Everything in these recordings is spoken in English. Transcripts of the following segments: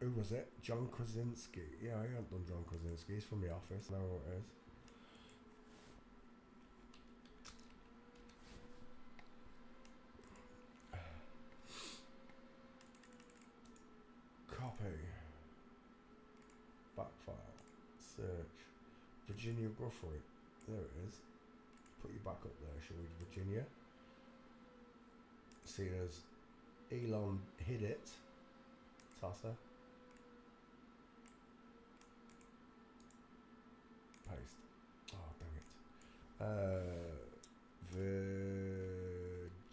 Who was it? John Krasinski. Yeah, I haven't done John Krasinski. He's from The Office. I know who it is. Copy. Backfile. Search. Virginia Guthrie. There it is. Put you back up there, shall we? Virginia. See, there's Elon hid it. Tosser. Paste. Oh, dang it.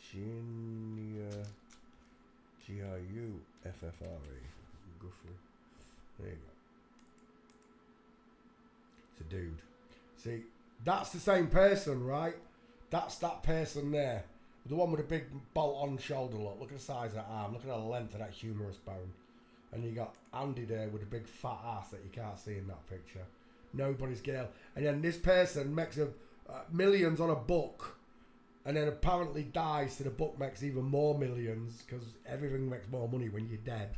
Virginia Guffre. Guthrie. There you go. It's a dude. See, that's the same person, right? That's that person there. The one with a big bolt-on shoulder look. Look at the size of that arm. Look at the length of that humerus bone. And you got Andy there with a big fat ass that you can't see in that picture. Nobody's girl. And then this person makes millions on a book. And then apparently dies, so the book makes even more millions. Because everything makes more money when you're dead.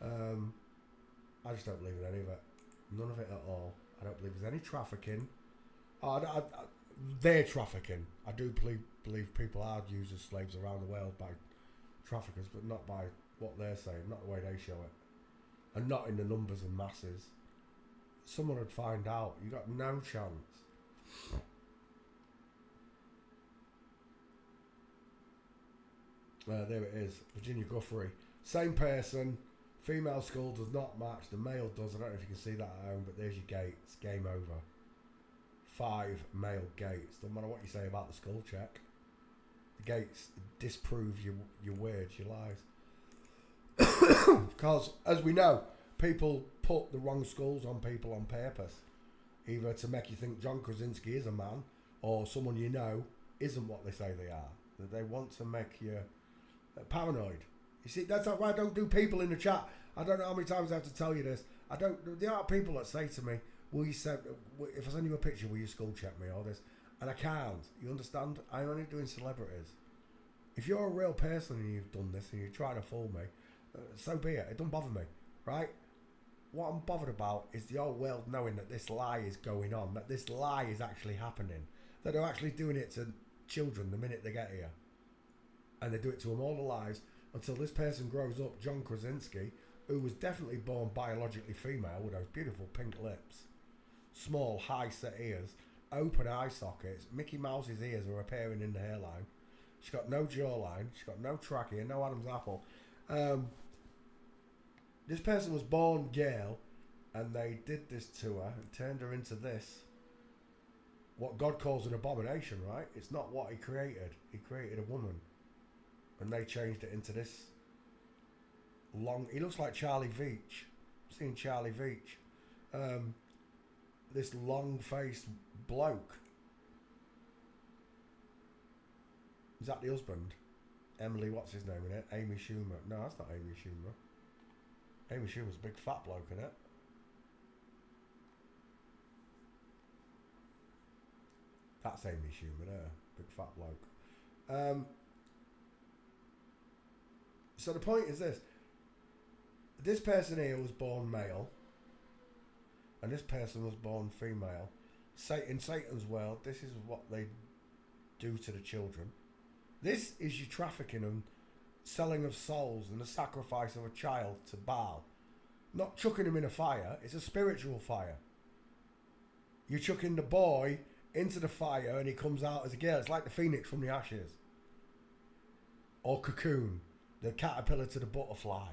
I just don't believe in any of it. None of it at all. I don't believe there's any trafficking. They're trafficking. I do believe people are used as slaves around the world by traffickers, but not by what they're saying, not the way they show it, and not in the numbers and masses. Someone would find out. You got no chance. There it is, Virginia Guthrie. Same person. Female skull does not match. The male does. I don't know if you can see that at home, but there's your gates. Game over. 5 male gates. Doesn't matter what you say about the skull check. The gates disprove your words, your lies. Because, as we know, people put the wrong skulls on people on purpose. Either to make you think John Krasinski is a man, or someone you know isn't what they say they are. That they want to make you paranoid. You see, that's why I don't do people in the chat. I don't know how many times I have to tell you this. There are people that say to me, will you send, if I send you a picture, will you skull check me or this? And I can't. You understand? I'm only doing celebrities. If you're a real person and you've done this and you're trying to fool me, so be it. It don't bother me, right? What I'm bothered about is the whole world knowing that this lie is going on, that this lie is actually happening, that they're actually doing it to children the minute they get here. And they do it to them all their lives until this person grows up, John Krasinski, who was definitely born biologically female with those beautiful pink lips, small, high-set ears, open eye sockets. Mickey Mouse's ears are appearing in the hairline. She's got no jawline. She's got no trachea, no Adam's apple. This person was born girl, and they did this to her and turned her into this. What God calls an abomination, right? It's not what he created. He created a woman. And they changed it into this long... He looks like Charlie Veitch. I've seen Charlie Veitch. This long-faced bloke. Is that the husband? Emily, what's his name in it? Amy Schumer. No, that's not Amy Schumer. Amy Schumer's a big fat bloke in it. That's Amy Schumer there. Big fat bloke. So the point is this. This person here was born male. And this person was born female. In Satan's world, this is what they do to the children. This is your trafficking and selling of souls and the sacrifice of a child to Baal. Not chucking him in a fire. It's a spiritual fire. You're chucking the boy into the fire and he comes out as a girl. It's like the phoenix from the ashes. Or cocoon. The caterpillar to the butterfly.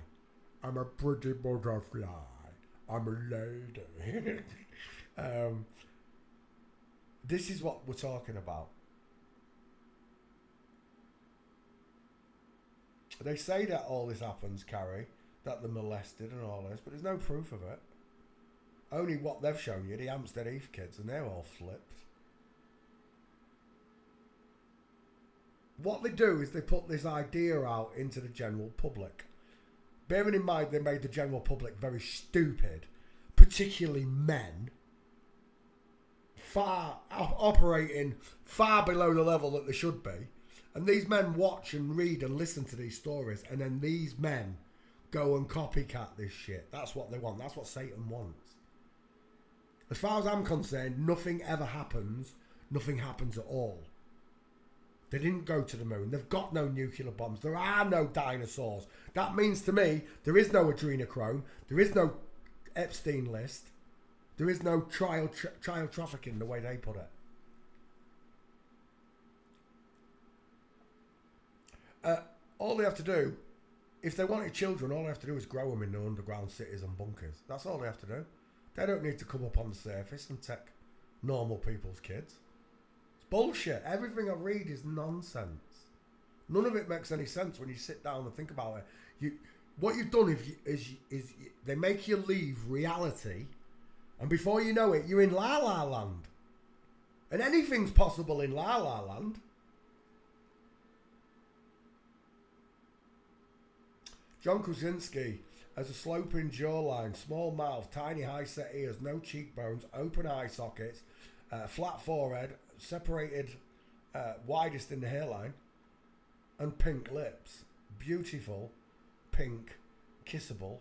I'm a pretty butterfly. I'm a lady. This is what we're talking about. They say that all this happens, Carrie, that they're molested and all this, but there's no proof of it. Only what they've shown you, the Hampstead Heath kids, and they're all flipped. What they do is they put this idea out into the general public. Bearing in mind they made the general public very stupid, particularly men, operating far below the level that they should be, And these men watch and read and listen to these stories, and then these men go and copycat this shit. That's what they want. That's what Satan wants. As far as I'm concerned, nothing ever happens. Nothing happens at all. They didn't go to the moon. They've got no nuclear bombs. There are no dinosaurs. That means to me, there is no adrenochrome. There is no Epstein list. There is no child trafficking, the way they put it. All they have to do, if they wanted children, all they have to do is grow them in the underground cities and bunkers. That's all they have to do. They don't need to come up on the surface and take normal people's kids. It's bullshit. Everything I read is nonsense. None of it makes any sense when you sit down and think about it. What you've done is they make you leave reality, and before you know it, you're in La La Land. And anything's possible in La La Land. John Krasinski has a sloping jawline, small mouth, tiny high set ears, no cheekbones, open eye sockets, flat forehead, separated widest in the hairline, and pink lips. Beautiful, pink, kissable,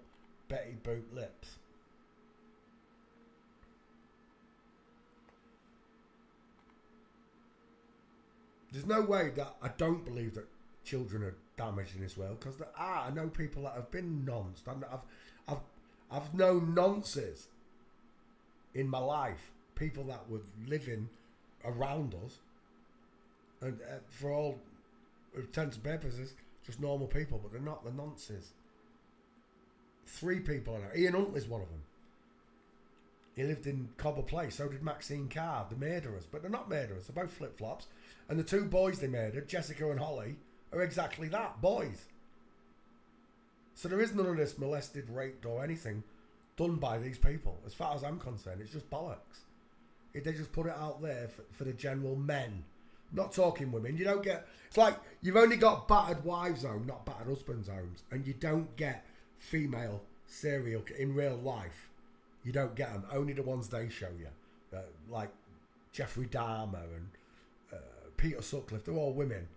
Betty Boop lips. There's no way that I don't believe that children are damaged in this world, because there are. I know people that have been nonced. I've known nonces in my life, people that were living around us, and for all intents and purposes, just normal people, but they're not. They're nonces. 3 people I know. Ian Huntley's one of them. He lived in Cobber Place. So did Maxine Carr, the murderers. But they're not murderers. They're both flip-flops. And the 2 boys they murdered, Jessica and Holly, are exactly that, boys. So there is none of this molested, raped or anything done by these people. As far as I'm concerned, it's just bollocks. They just put it out there for the general men. Not talking women. You don't get... It's like you've only got battered wives' home, not battered husbands' homes. And you don't get female serial... In real life, you don't get them. Only the ones they show you. Like Jeffrey Dahmer and Peter Sutcliffe. They're all women.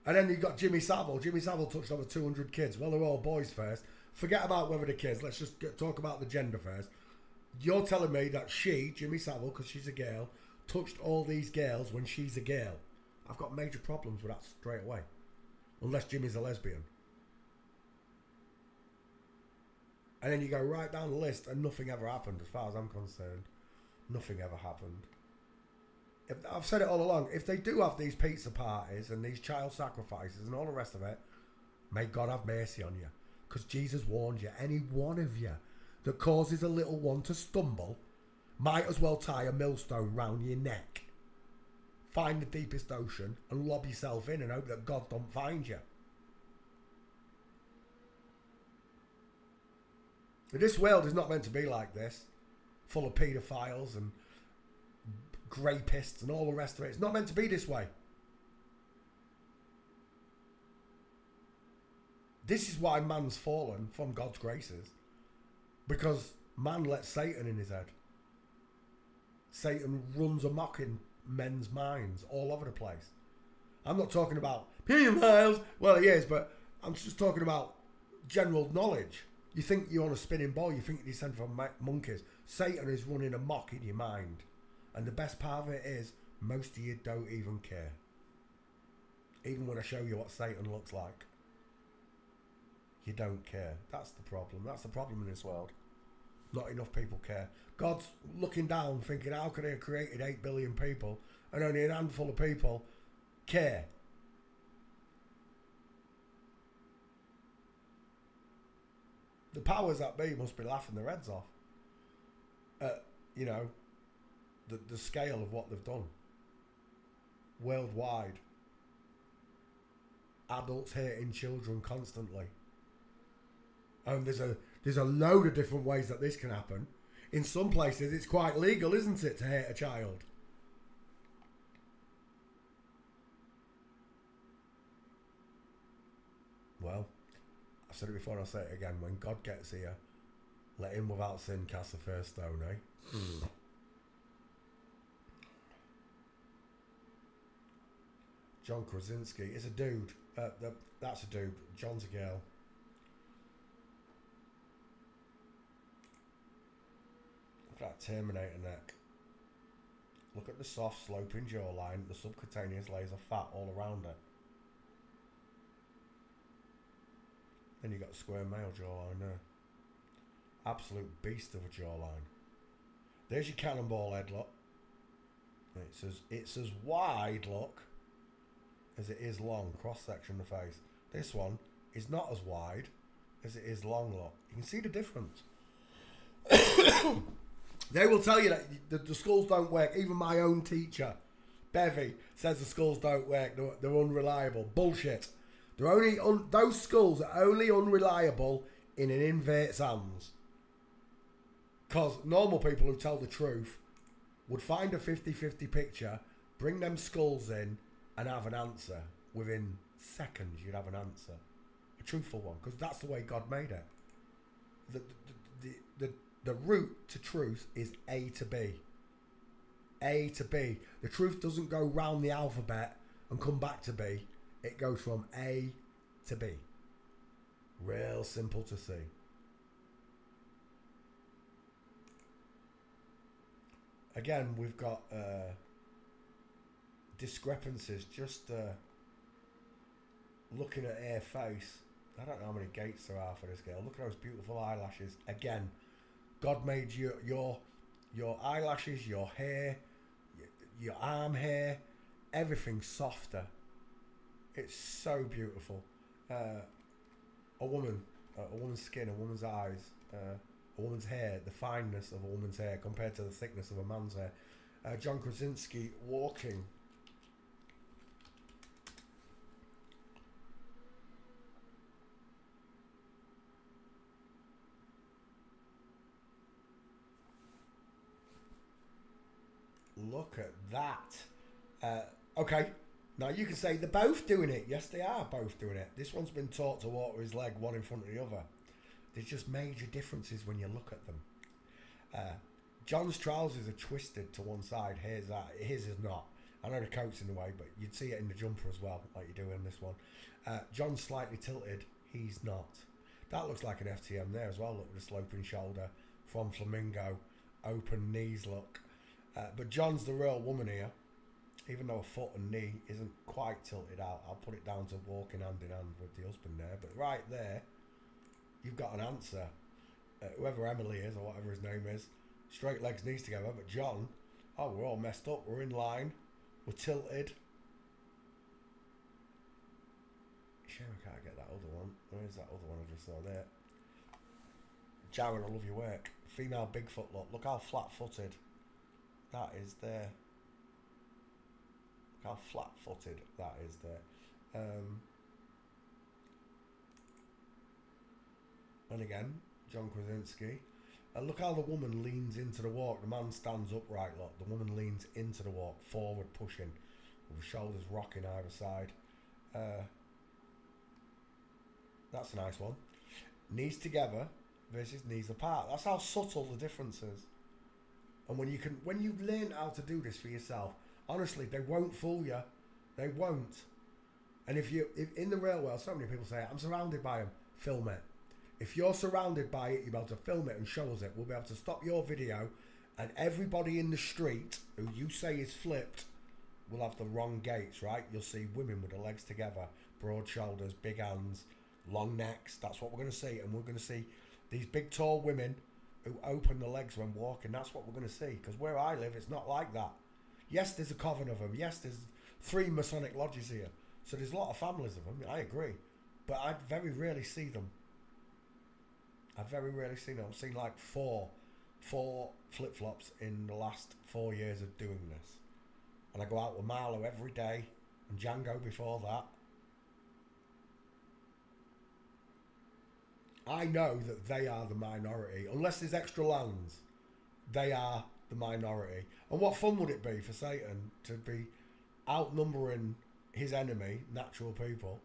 And then you've got Jimmy Savile. Jimmy Savile touched over 200 kids. Well, they're all boys first. Forget about whether they're kids. Let's just talk about the gender first. You're telling me that she, Jimmy Savile, because she's a girl, touched all these girls when she's a girl. I've got major problems with that straight away. Unless Jimmy's a lesbian. And then you go right down the list and nothing ever happened as far as I'm concerned. Nothing ever happened. I've said it all along. If they do have these pizza parties and these child sacrifices and all the rest of it, may God have mercy on you. Because Jesus warned you, any one of you that causes a little one to stumble might as well tie a millstone round your neck. Find the deepest ocean and lob yourself in and hope that God don't find you. This world is not meant to be like this. Full of paedophiles and rapists and all the rest of it. It's not meant to be this way. This is why man's fallen from God's graces. Because man lets Satan in his head. Satan runs amok in men's minds all over the place. I'm not talking about pedophiles. Well, he is, but I'm just talking about general knowledge. You think you're on a spinning ball. You think you descend from monkeys. Satan is running amok in your mind. And the best part of it is, most of you don't even care. Even when I show you what Satan looks like. You don't care. That's the problem. That's the problem in this world. Not enough people care. God's looking down thinking, how could he have created 8 billion people and only a handful of people care? The powers that be must be laughing their heads off at, the scale of what they've done. Worldwide. Adults hating children constantly. And there's a load of different ways that this can happen. In some places it's quite legal, isn't it, to hate a child? Well, I've said it before and I'll say it again. When God gets here, let him without sin cast the first stone, eh? John Krasinski is a dude. That's a dude. John's a girl. Look at that Terminator neck. Look at the soft sloping jawline, the subcutaneous layers of fat all around it. Then you got the square male jawline there. Absolute beast of a jawline. There's your cannonball head, look. It's as wide, look, as it is long, cross section of the face. This one is not as wide as it is long, look. You can see the difference. They will tell you that the skulls don't work. Even my own teacher, Bevy, says the skulls don't work. They're unreliable. Bullshit. They're only those skulls are only unreliable in an invert's hands. Because normal people who tell the truth would find a 50-50 picture, bring them skulls in, and have an answer. Within seconds, you'd have an answer. A truthful one, because that's the way God made it. The route to truth is A to B. A to B. The truth doesn't go round the alphabet and come back to B. It goes from A to B. Real simple to see. Again, we've got discrepancies. Just looking at her face. I don't know how many gates there are for this girl. Look at those beautiful eyelashes. Again, God made your eyelashes, your hair, your arm hair, everything softer. It's so beautiful. A woman's skin, a woman's eyes, a woman's hair, the fineness of a woman's hair compared to the thickness of a man's hair. John Krasinski walking. Look at that. Okay, now you can say they're both doing it. Yes, they are both doing it. This one's been taught to walk with his leg one in front of the other. There's just major differences when you look at them. John's trousers are twisted to one side. His is not. I know the coat's in the way, but you'd see it in the jumper as well, like you do in this one. John's slightly tilted. He's not. That looks like an FTM there as well. Look with the sloping shoulder from Flamingo. Open knees look. But John's the real woman here. Even though a foot and knee isn't quite tilted out, I'll put it down to walking hand in hand with the husband there. But right there, you've got an answer. Whoever Emily is, or whatever his name is, straight legs, knees together. But John, oh, we're all messed up. We're in line. We're tilted. Shame I can't get that other one. Where's that other one I just saw there? Jared, I love your work. Female Bigfoot look. Look how flat-footed that is there. Look how flat-footed that is there. And again, John Krasinski. Look how the woman leans into the walk. The man stands upright, look. The woman leans into the walk, forward pushing, with her shoulders rocking either side. That's a nice one. Knees together versus knees apart. That's how subtle the difference is. And when you've learned how to do this for yourself, honestly, they won't fool you. They won't. And if in the real world, so many people say, I'm surrounded by them, film it. If you're surrounded by it, you'll be able to film it and show us it. We'll be able to stop your video, and everybody in the street who you say is flipped will have the wrong gaits, right? You'll see women with their legs together, broad shoulders, big hands, long necks. That's what we're going to see. And we're going to see these big, tall women who open the legs when walking. That's what we're going to see. Because where I live, it's not like that. Yes, there's a coven of them. Yes, there's 3 Masonic lodges here. So there's a lot of families of them. I agree. But I very rarely see them. I've very rarely seen them. I've seen like four flip-flops in the last 4 years of doing this. And I go out with Marlo every day, and Django before that. I know that they are the minority. Unless there's extra lands, they are the minority. And what fun would it be for Satan to be outnumbering his enemy, natural people?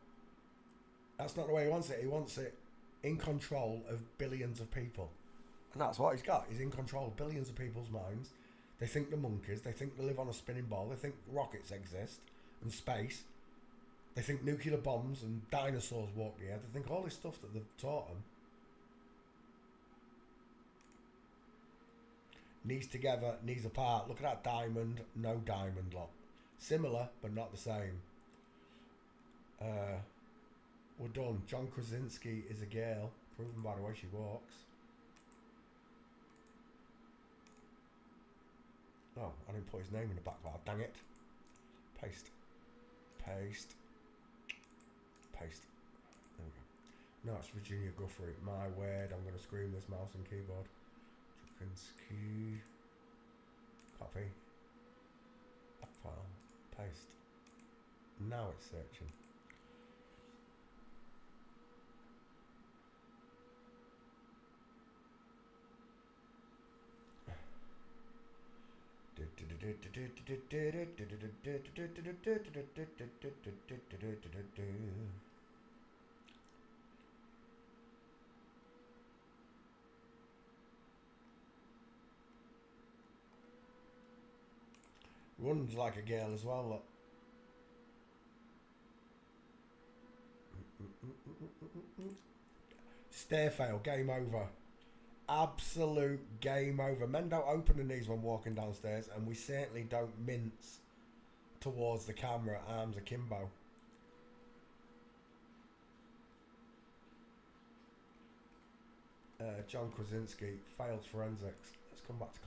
That's not the way he wants it. He wants it in control of billions of people. And that's what he's got. He's in control of billions of people's minds. They think they're monkeys. They think they live on a spinning ball. They think rockets exist and space. They think nuclear bombs and dinosaurs walk the earth. They think all this stuff that they've taught them. Knees together, knees apart. Look at that diamond, no diamond lot. Similar, but not the same. We're done. John Krasinski is a girl, proven by the way she walks. Oh, I didn't put his name in the back bar. Dang it. Paste. Paste. Paste. There we go. No, it's Virginia Guthrie. My word, I'm going to scream this mouse and keyboard. Krasinski. Copy. File. Paste. Now it's searching. Runs like a girl as well, look. Stair fail, game over. Absolute game over. Men don't open the knees when walking downstairs, and we certainly don't mince towards the camera, arms akimbo. John Krasinski fails forensics. Let's come back to